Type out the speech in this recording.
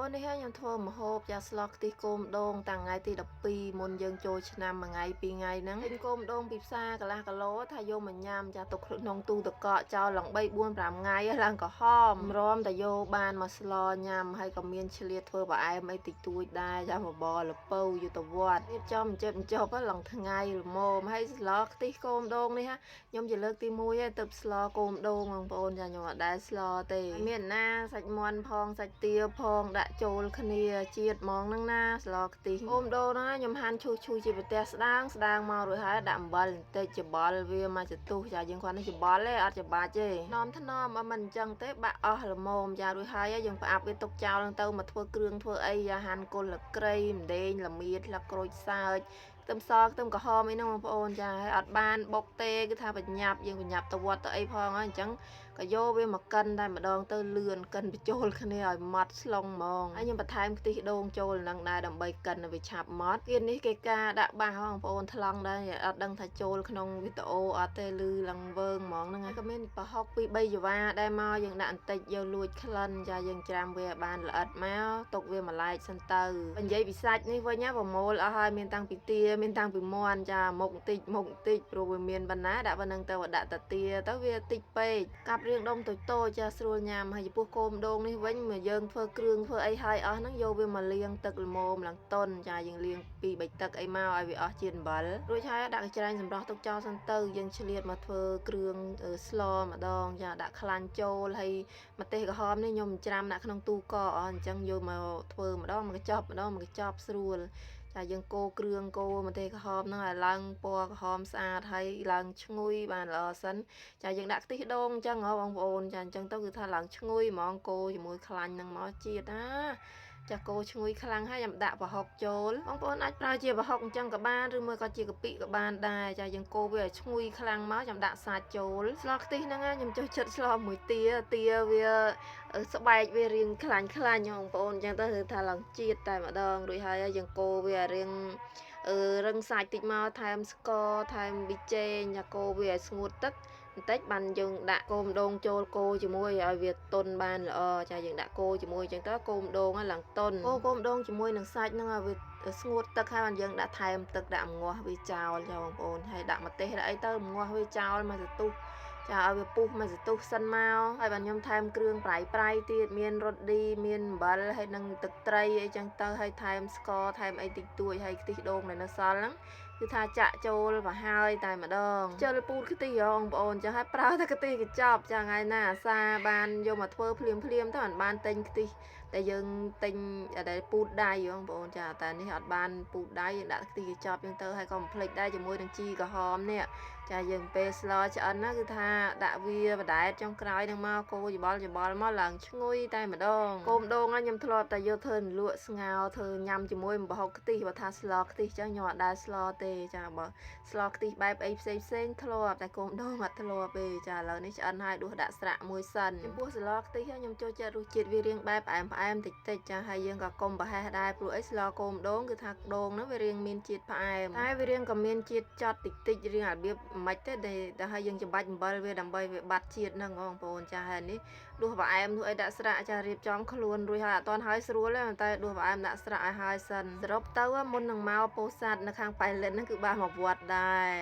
អូននេះហើយខ្ញុំធ្វើម្ហូបយ៉ាស្លខ្ទិះគោមដូងតាំងថ្ងៃទី12មុនយើងចូលឆ្នាំមួយថ្ងៃពីរថ្ងៃហ្នឹងទិញគោមដូងពីផ្សារកន្លះគីឡូថាយកមកញ៉ាំចាទុកក្នុងទូទឹកកកចោលឡើង3 4 5ថ្ងៃឡើងក្រហមរំតែយកបានមកស្លញ៉ាំហើយក៏មានឆ្លៀតធ្វើផ្អែមអីតិចតួចដែរចាបបរលពៅយុទ្ធវត្តរៀបចំចប់ឡើងថ្ងៃល្មមហើយស្លខ្ទិះគោមដូងនេះខ្ញុំជាលើកទី1ហើយទៅស្លគោមដូងបងប្អូនចាខ្ញុំអត់ដែលស្លទេមានណាសាច់មាន់ផងសាច់ទាផងដាក់ចូលគ្នាជាតិហ្មងហ្នឹងណាស្លខ្ទិះគោមដូងណាខ្ញុំហាន់ឈូសជាប្រទេសស្ដាងមករួចហើយដាក់អំបិលបន្តិចច្បល់វាមកចតុះចាយើងគាត់នេះច្បល់ទេអត់ច្បាច់ទេនំថ្នមមិនអញ្ចឹងទេបាក់អស់ល្មមចារួចហើយយើងផ្អាប់វាទុកចោលទៅមកធ្វើគ្រឿងធ្វើអីយ៉ាហាន់គល់លក្រៃម្ដេងល្មៀតស្លឹកក្រូចសើចខ្ទឹមសខ្ទឹមក្រហមអីហ្នឹងបងប្អូនចាហើយអត់បានបុកទេគឺថាបញ្ញាប់យើងបញ្ញាប់ទៅវត្តទៅអីផងហើយអញ្ចឹងក៏យកវាមកកិនតែម្ដងទៅលឿនកិនបញ្ចូលគ្នាឲ្យម៉ត់ស្លុងហ្មងហើយខ្ញុំបន្ថែមខ្ទិះដូងចូលនឹងដែរដើម្បីកិនឲ្យវាឆាប់ម៉ត់ទៀតនេះគេការដាក់បាសបងប្អូនថ្លង់ដែរអត់ដឹងថាចូលក្នុងវីដេអូអត់ទេលឺឡើងវើងហ្មងហ្នឹងហើយក៏មានប្រហុកពី3ចង្វាដែរមកយើងដាក់បន្តិចយកលួចក្លិនចាយើងច្រាំវាបានល្អិតមកទុកវាមួយឡែកសិនទៅបើនិយាយពីសាច់នេះវិញណាប្រមូលអស់ហើយមានតាំងពីទាមានតាំងពីមាន់ចាមុខបន្តិចព្រោះវាមានបណ្ណាដាក់ប៉ុណ្ណឹងទៅដាក់តាទាទៅវាតិចពេកកាប់រៀងដុំតូចចាស្រួលញ៉ាំហើយចំពោះគោមដូងនេះវិញមកយើងធ្វើគ្រឿងធ្វើអីហើយអស់ហ្នឹងយកវាមកលាងទឹកល្មមឡើងតុនចាយើងលាង2 3ទឹកអីមកឲ្យវាអស់ជាតិអំបិលរួចហើយដាក់កញ្ច្រែងសម្រស់ទុកចោលសិនទៅយើងឆ្លៀតមកធ្វើគ្រឿងស្លម្ដងចាដាក់ខ្លាញ់ចូលហើយម្ទេសក្រហមនេះខ្ញុំច្រាំដាក់ក្នុងទូកអញ្ចឹងយកមកធ្វើម្ដងមកកញ្ចប់ស្រួលចាយើងកូរគ្រឿងកូរម្ទេសក្រហមហ្នឹងឲ្យឡើងពណ៌ក្រហមស្អាតហើយឡើងឈ្ងុយបានល្អសិនចាយើងដាក់ខ្ទិះដូងអញ្ចឹងហ៎បងប្អូនចាអញ្ចឹងទៅគឺថាឡើងឈ្ងុយហ្មងកូរជាមួយខ្លាញ់ហ្នឹងមកជាតិណាចាកូរឈ្ងុយខ្លាំងហើយខ្ញុំដាក់ប្រហុកចូលបងប្អូនអាចប្រើជាប្រហុកអញ្ចឹងក៏បានឬមួយក៏ជាកាពិក៏បានដែរចាយើងកូរវាឲ្យឈ្ងុយខ្លាំងមកខ្ញុំដាក់សាច់ចូលស្លខ្ទិះហ្នឹងខ្ញុំចូលចិត្តស្លមួយទាវាស្បែកវារៀងខ្លាញ់បងប្អូនអញ្ចឹងទៅគឺថាឡើងជាតិតែម្ដងរួចហើយយើងកូរវារៀងរឹងសាច់តិចមកថែមស្ករថែមប៊ីចេងចាកូរវាឲ្យស្ងួតទឹកបន្តិចបានយើងដាក់គោមដូងចូលកូរជាមួយឲ្យវាទន់បានល្អចាយើងដាក់កូរជាមួយអញ្ចឹងទៅគោមដូងឡើងទន់កូរគោមដូងជាមួយនឹងសាច់ហ្នឹងឲ្យវាស្ងួតទឹកហើយបានយើងដាក់ថែមទឹកដាក់ម្ងាស់វាចោលចាបងប្អូនហើយដាក់ម្ទេសដាក់អីទៅម្ងាស់វាចោលមកសន្ទុះចាឲ្យវាពុះមកសន្ទុះសិនមកហើយបានខ្ញុំថែមគ្រឿងប្រៃទៀតមានរ៉ូឌីមានអំបិលហើយនឹងទឹកត្រីអីចឹងទៅហើយថែមស្ករថែមអីតិចតួចហើយខ្ទិះដូងដែលនៅសល់ហ្នឹងគឺថាចាក់ចូលមកហើយតែម្ដងជិលពូតខ្ទិះបងប្អូនចាឲ្យប្រើតែខ្ទិះកញ្ចប់ចាថ្ងៃណាអាសាបានយកមកធ្វើភ្លាមទៅមិនបានទិញខ្ទិះតែយើងទិញដែលពូតដៃបងប្អូនចាតែនេះអត់បានពូតដៃយើងដាក់ខ្ទិះកញ្ចប់យើងទៅហើយក៏មិនភ្លេចដែរជាមួយនឹងជីក្រហមនេះចាយើងពេលស្លឆ្អិនណាគឺថាដាក់វាបដែតចុងក្រោយនឹងមកកូរច្បល់មកឡើងឈ្ងុយតែម្ដងគោមដូងខ្ញុំធ្លាប់តែយកធ្វើលក់ស្ងោរធ្វើញ៉ាំជាមួយប្រហុកខ្ទិះបើថាស្លខ្ទិះចឹងខ្ញុំអត់ដែរស្លទេចាបើស្លខ្ទិះបែបអីផ្សេងធ្លាប់តែគោមដូងអត់ធ្លាប់ទេចាឥឡូវនេះឆ្អិនហើយដួសដាក់ស្រាក់មួយសិនចំពោះស្លខ្ទិះខ្ញុំចូលចិត្តរសជាតិវារៀងបែបផ្អែមតិចចាហើយយើងក៏កុំប្រហែសដែរព្រោះអីស្លគោមដូងគឺថាដូងហ្នឹងវារៀងមានជាតិផ្អែមតែវារៀងក៏មានជាតិចត់តិចរៀងរបៀបមិនទេដែលឲ្យយើងច្បាច់អំបិលវាដើម្បីវាបាត់ជាតិហ្នឹងបងប្អូនចាហើយនេះដួសផ្អែមនោះអីដាក់ស្រាក់ចារៀបចំខ្លួនរួចហើយអត់ទាន់ហើយស្រួលទេតែដួសផ្អែមដាក់ស្រាក់ឲ្យហើយសិនសរុបទៅមុននឹងមកពោធិ៍សាត់នៅខាងប៉ៃលិនហ្នឹងគឺបានមកវត្តដែរ